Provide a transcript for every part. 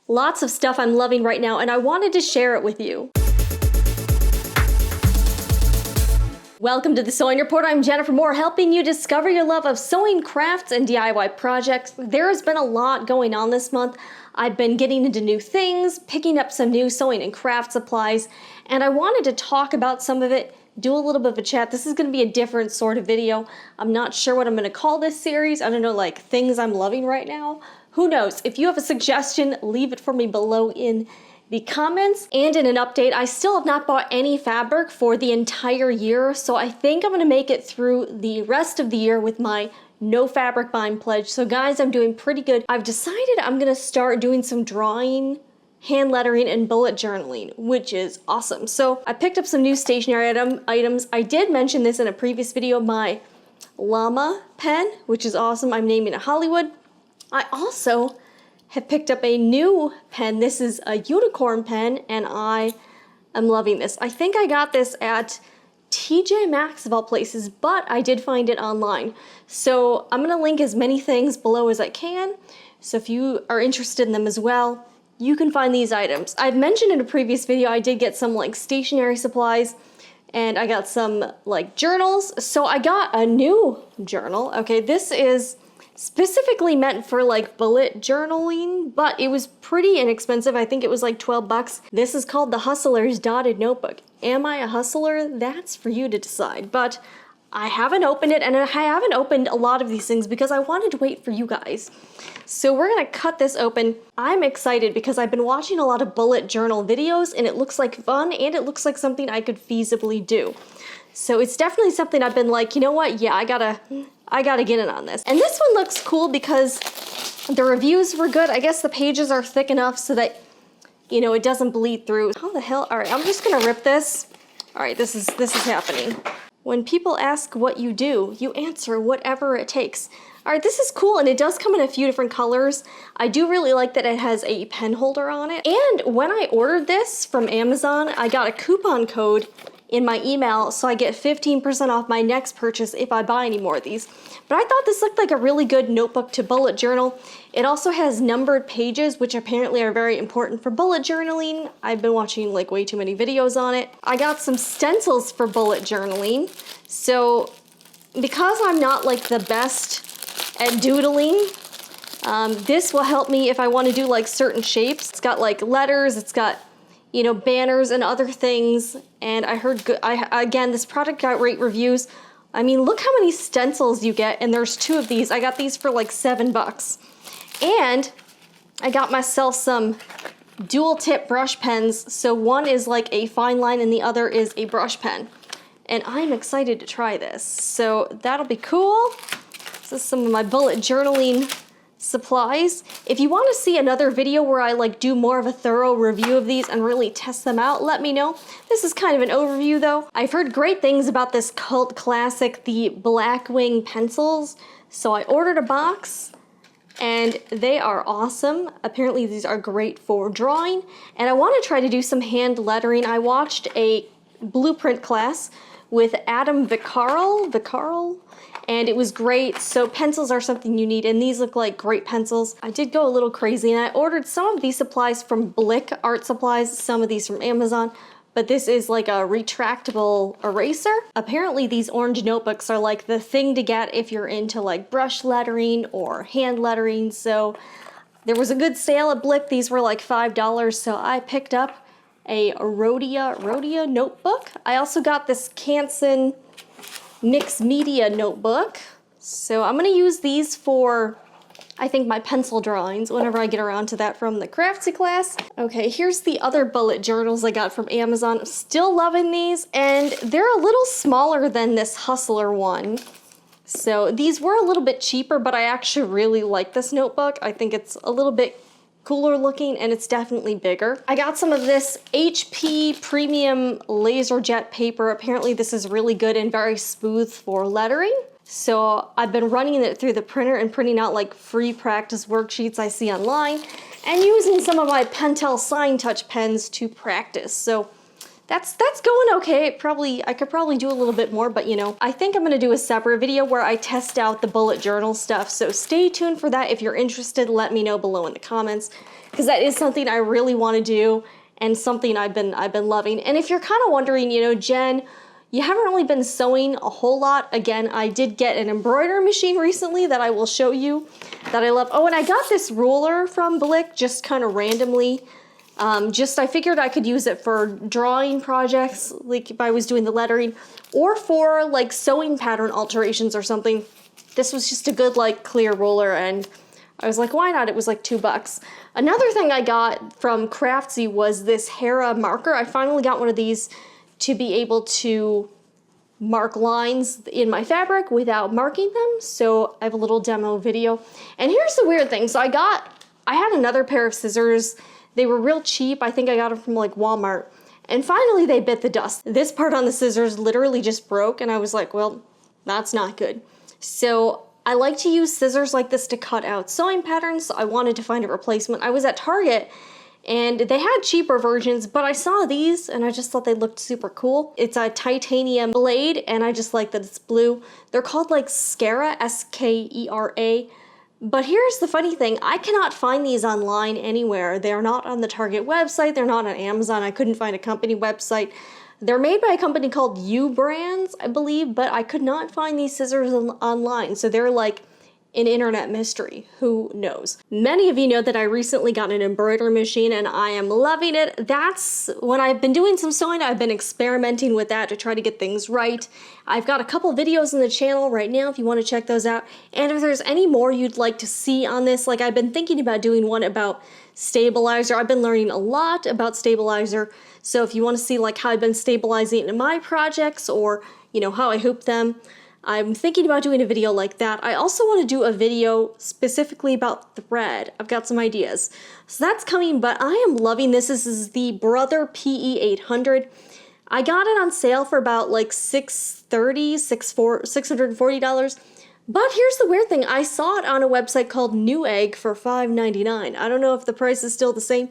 Lots of stuff I'm loving right now, and I wanted to share it with you. Welcome to the Sewing Report. I'm Jennifer Moore, helping you discover your love of sewing, crafts, and DIY projects. There has been a lot going on this month. I've been getting into new things, picking up some new sewing and craft supplies, and I wanted to talk about some of it, do a little bit of a chat. This is going to be a different sort of video. I'm not sure what I'm going to call this series. I don't know, like things I'm loving right now. Who knows? If you have a suggestion, leave it for me below in the comments. And in an update, I still have not bought any fabric for the entire year, so I think I'm going to make it through the rest of the year with my no fabric buying pledge. So guys, I'm doing pretty good. I've decided I'm going to start doing some drawing, hand lettering, and bullet journaling, which is awesome. So I picked up some new stationery items. I did mention this in a previous video, my llama pen, which is awesome. I'm naming it Hollywood. I also have picked up a new pen. This is a unicorn pen, and I am loving this. I think I got this at TJ Maxx of all places, but I did find it online. So I'm gonna link as many things below as I can. So if you are interested in them as well, you can find these items. I've mentioned in a previous video, I did get some like stationery supplies, and I got some like journals. So I got a new journal. Okay, this is specifically meant for like bullet journaling, but it was pretty inexpensive. I think it was like 12 bucks. This is called the Hustler's Dotted Notebook. Am I a hustler? That's for you to decide. But I haven't opened it, and I haven't opened a lot of these things because I wanted to wait for you guys. So we're gonna cut this open. I'm excited because I've been watching a lot of bullet journal videos, and it looks like fun, and it looks like something I could feasibly do. So it's definitely something I've been like, you know what? Yeah, I gotta get in on this. And this one looks cool because the reviews were good. I guess the pages are thick enough so that, you know, it doesn't bleed through. How the hell? All right, I'm just gonna rip this. All right, this is happening. When people ask what you do, you answer whatever it takes. All right, this is cool, and it does come in a few different colors. I do really like that it has a pen holder on it. And when I ordered this from Amazon, I got a coupon code in my email, so I get 15% off my next purchase if I buy any more of these. But I thought this looked like a really good notebook to bullet journal. It also has numbered pages, which apparently are very important for bullet journaling. I've been watching like way too many videos on it. I got some stencils for bullet journaling. So because I'm not like the best at doodling, this will help me if I want to do like certain shapes. It's got like letters, it's got, you know, banners and other things. And I heard good, again, this product got great reviews. I mean, look how many stencils you get, and there's 2 of these. I got these for like 7 bucks. And I got myself some dual tip brush pens. So one is like a fine line and the other is a brush pen. And I'm excited to try this. So that'll be cool. This is some of my bullet journaling supplies. If you want to see another video where I like do more of a thorough review of these and really test them out, let me know. This is kind of an overview though. I've heard great things about this cult classic, the Blackwing pencils. So I ordered a box and they are awesome. Apparently these are great for drawing, and I want to try to do some hand lettering. I watched a Bluprint class with Adam Vicarel, and it was great. So pencils are something you need, and these look like great pencils. I did go a little crazy, and I ordered some of these supplies from Blick Art Supplies, some of these from Amazon, but this is like a retractable eraser. Apparently these orange notebooks are like the thing to get if you're into like brush lettering or hand lettering. So there was a good sale at Blick. These were like $5, so I picked up a Rhodia notebook. I also got this Canson mixed media notebook. So I'm gonna use these for, I think, my pencil drawings whenever I get around to that from the craftsy class. Okay, here's the other bullet journals I got from Amazon. I'm still loving these, and they're a little smaller than this Hustler one. So these were a little bit cheaper, but I actually really like this notebook. I think it's a little bit cooler looking, and it's definitely bigger. I got some of this HP premium laser jet paper. Apparently this is really good and very smooth for lettering. So I've been running it through the printer and printing out like free practice worksheets I see online, and using some of my Pentel Sign Touch pens to practice. So that's going okay. I could probably do a little bit more, but you know, I think I'm gonna do a separate video where I test out the bullet journal stuff. So stay tuned for that. If you're interested, let me know below in the comments, because that is something I really want to do and something I've been loving. And if you're kind of wondering, you know, Jen, you haven't really been sewing a whole lot. Again, I did get an embroidery machine recently that I will show you that I love. Oh, and I got this ruler from Blick just kind of randomly. I figured I could use it for drawing projects, like if I was doing the lettering, or for like sewing pattern alterations or something. This was just a good like clear ruler, and I was like, why not? It was like $2. Another thing I got from Craftsy was this Hera marker. I finally got one of these to be able to mark lines in my fabric without marking them. So I have a little demo video. And here's the weird thing. So I had another pair of scissors. They were real cheap. I think I got them from like Walmart. And finally they bit the dust. This part on the scissors literally just broke, and I was like, well, that's not good. So I like to use scissors like this to cut out sewing patterns. So I wanted to find a replacement. I was at Target and they had cheaper versions, but I saw these and I just thought they looked super cool. It's a titanium blade, and I just like that it's blue. They're called like Skera, S-K-E-R-A. But here's the funny thing, I cannot find these online anywhere. They're not on the Target website, they're not on Amazon. I couldn't find a company website. They're made by a company called U Brands, I believe, but I could not find these scissors online. So they're like an internet mystery. Who knows? Many of you know that I recently got an embroidery machine and I am loving it. That's when I've been doing some sewing, I've been experimenting with that to try to get things right. I've got a couple videos on the channel right now if you want to check those out. And if there's any more you'd like to see on this, like I've been thinking about doing one about stabilizer. I've been learning a lot about stabilizer. So if you want to see like how I've been stabilizing in my projects, or you know, how I hoop them, I'm thinking about doing a video like that. I also want to do a video specifically about thread. I've got some ideas. So that's coming, but I am loving this. This is the Brother PE800. I got it on sale for about like $640. But here's the weird thing. I saw it on a website called Newegg for $5.99. I don't know if the price is still the same,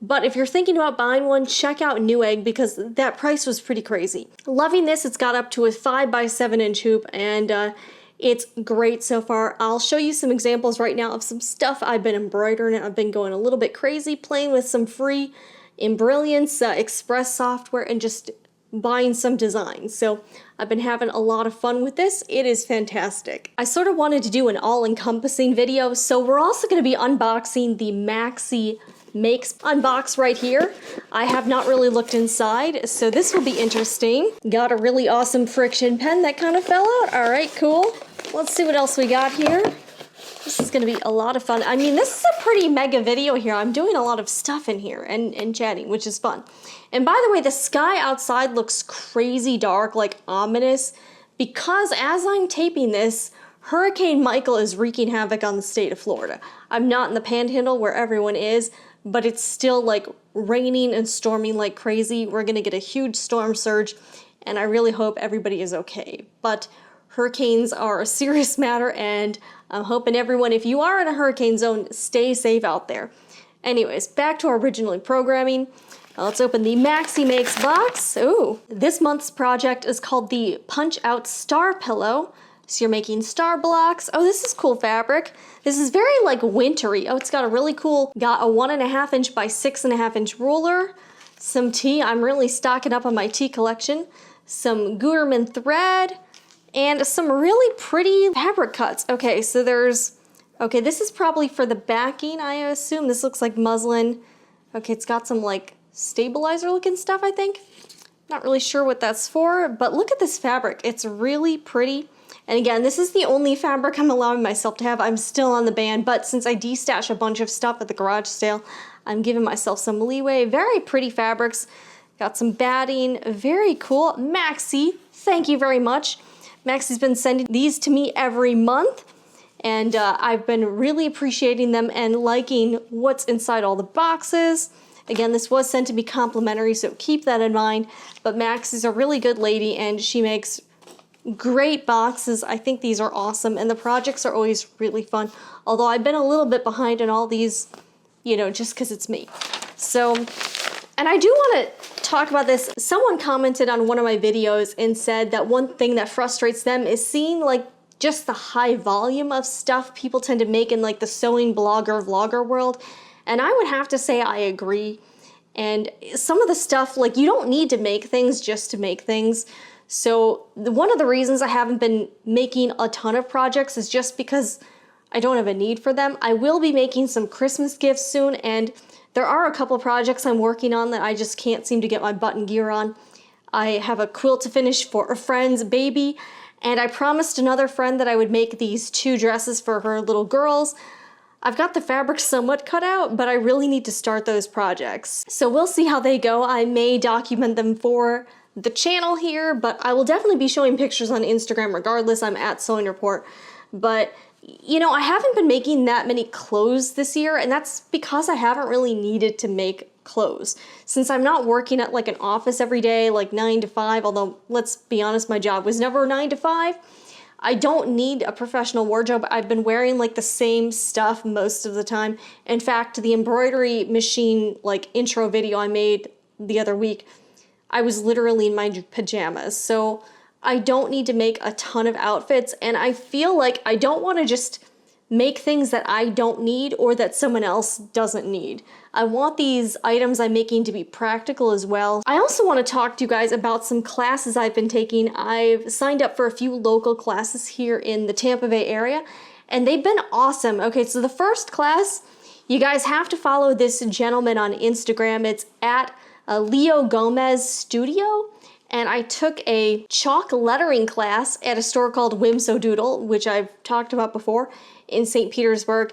but if you're thinking about buying one, check out Newegg because that price was pretty crazy. Loving this. It's got up to a 5x7 inch hoop, and it's great so far. I'll show you some examples right now of some stuff I've been embroidering. I've been going a little bit crazy, playing with some free Embrilliance Express software and just buying some designs. So I've been having a lot of fun with this. It is fantastic. I sort of wanted to do an all-encompassing video, so we're also going to be unboxing the Maxi Makes unbox right here. I have not really looked inside, so this will be interesting. Got a really awesome friction pen that kind of fell out. All right, cool. Let's see what else we got here. This is going to be a lot of fun. I mean, this is a pretty mega video here. I'm doing a lot of stuff in here and chatting, which is fun. And by the way, the sky outside looks crazy dark, like ominous, because as I'm taping this, Hurricane Michael is wreaking havoc on the state of Florida. I'm not in the Panhandle where everyone is, but it's still like raining and storming like crazy. We're gonna get a huge storm surge, and I really hope everybody is okay. But hurricanes are a serious matter, and I'm hoping everyone, if you are in a hurricane zone, stay safe out there. Anyways, back to our original programming. Let's open the Maxi Makes box. Ooh, this month's project is called the Punch Out Star Pillow. So you're making star blocks. Oh, this is cool fabric. This is very like wintry. Oh, it's got a really cool, got a 1.5 inch by 6.5 inch ruler, some tea. I'm really stocking up on my tea collection, some Gutermann thread, and some really pretty fabric cuts. Okay, so this is probably for the backing, I assume. This looks like muslin. Okay, it's got some like stabilizer looking stuff, I think. Not really sure what that's for, but look at this fabric. It's really pretty. And again, this is the only fabric I'm allowing myself to have. I'm still on the ban, but since I destashed a bunch of stuff at the garage sale, I'm giving myself some leeway. Very pretty fabrics. Got some batting. Very cool. Maxi, thank you very much. Maxi's been sending these to me every month, and I've been really appreciating them and liking what's inside all the boxes. Again, this was sent to me complimentary, so keep that in mind. But Maxi's a really good lady, and she makes great boxes. I think these are awesome, and the projects are always really fun. Although I've been a little bit behind in all these, you know, just because it's me. So And I do want to talk about this. Someone commented on one of my videos and said that one thing that frustrates them is seeing like just the high volume of stuff people tend to make in like the sewing blogger vlogger world. And I would have to say I agree. And some of the stuff, like, you don't need to make things just to make things. So one of the reasons I haven't been making a ton of projects is just because I don't have a need for them. I will be making some Christmas gifts soon, and there are a couple projects I'm working on that I just can't seem to get my button gear on. I have a quilt to finish for a friend's baby, and I promised another friend that I would make these 2 dresses for her little girls. I've got the fabric somewhat cut out, but I really need to start those projects. So we'll see how they go. I may document them for the channel here, but I will definitely be showing pictures on Instagram regardless. I'm at Sewing Report. But, you know, I haven't been making that many clothes this year, and that's because I haven't really needed to make clothes. Since I'm not working at like an office every day, like 9 to 5, although let's be honest, my job was never 9 to 5. I don't need a professional wardrobe. I've been wearing like the same stuff most of the time. In fact, the Embroidery Machine like intro video I made the other week, I was literally in my pajamas. So I don't need to make a ton of outfits, and I feel like I don't want to just make things that I don't need or that someone else doesn't need. I want these items I'm making to be practical as well. I also want to talk to you guys about some classes I've been taking. I've signed up for a few local classes here in the Tampa Bay area, and they've been awesome. Okay, so the first class, you guys have to follow this gentleman on Instagram. It's at Leo Gomez Studio. And I took a chalk lettering class at a store called Whimsodoodle, which I've talked about before, in St. Petersburg.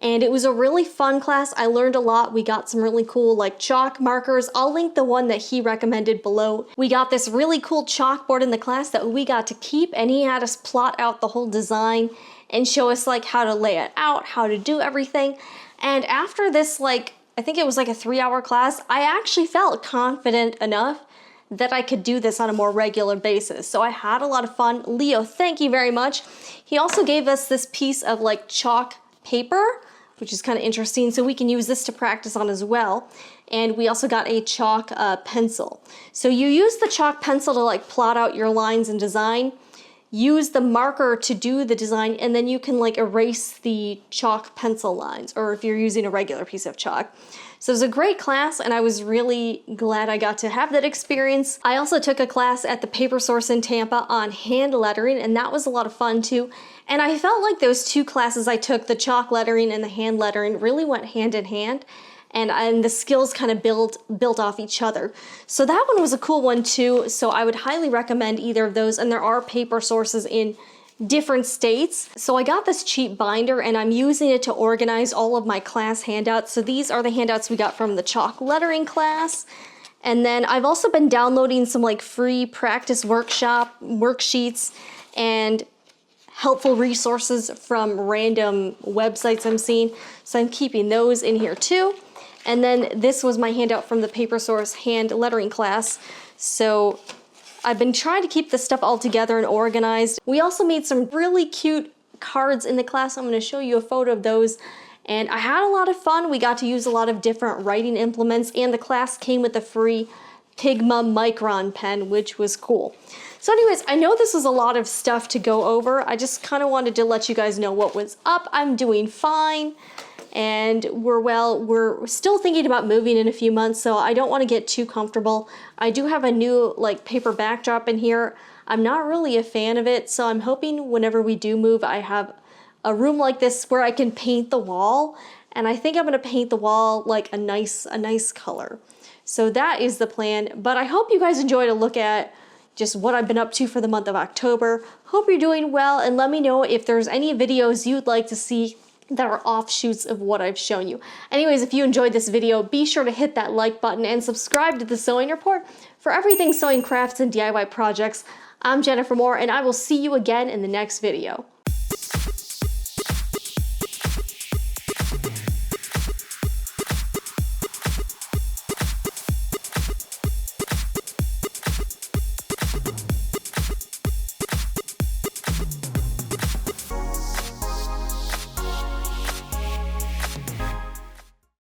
And it was a really fun class. I learned a lot. We got some really cool like chalk markers. I'll link the one that he recommended below. We got this really cool chalkboard in the class that we got to keep, and he had us plot out the whole design and show us like how to lay it out, how to do everything. And after this, like, I think it was like a 3-hour class, I actually felt confident enough that I could do this on a more regular basis. So I had a lot of fun. Leo, thank you very much. He also gave us this piece of like chalk paper, which is kind of interesting, so we can use this to practice on as well. And we also got a chalk pencil. So you use the chalk pencil to like plot out your lines and design, use the marker to do the design, and then you can like erase the chalk pencil lines, or if you're using a regular piece of chalk. So it was a great class, and I was really glad I got to have that experience. I also took a class at the Paper Source in Tampa on hand lettering, and that was a lot of fun too. And I felt like those 2 classes I took, the chalk lettering and the hand lettering, really went hand in hand, and the skills kind of built off each other. So that one was a cool one too, so I would highly recommend either of those, and there are paper sources in different states. So I got this cheap binder, and I'm using it to organize all of my class handouts. So these are the handouts we got from the chalk lettering class. And then I've also been downloading some like free practice workshop worksheets and helpful resources from random websites I'm seeing. So I'm keeping those in here too. And then this was my handout from the Paper Source hand lettering class. So I've been trying to keep this stuff all together and organized. We also made some really cute cards in the class. I'm going to show you a photo of those. And I had a lot of fun. We got to use a lot of different writing implements, and the class came with a free Pigma Micron pen, which was cool. So anyways, I know this was a lot of stuff to go over. I just kind of wanted to let you guys know what was up. I'm doing fine. And we're still thinking about moving in a few months, so I don't want to get too comfortable. I do have a new like paper backdrop in here. I'm not really a fan of it, so I'm hoping whenever we do move, I have a room like this where I can paint the wall. And I think I'm gonna paint the wall like a nice color. So that is the plan. But I hope you guys enjoyed a look at just what I've been up to for the month of October. Hope you're doing well, and let me know if there's any videos you'd like to see that are offshoots of what I've shown you. Anyways, if you enjoyed this video, be sure to hit that like button and subscribe to the Sewing Report for everything sewing crafts and DIY projects. I'm Jennifer Moore, and I will see you again in the next video.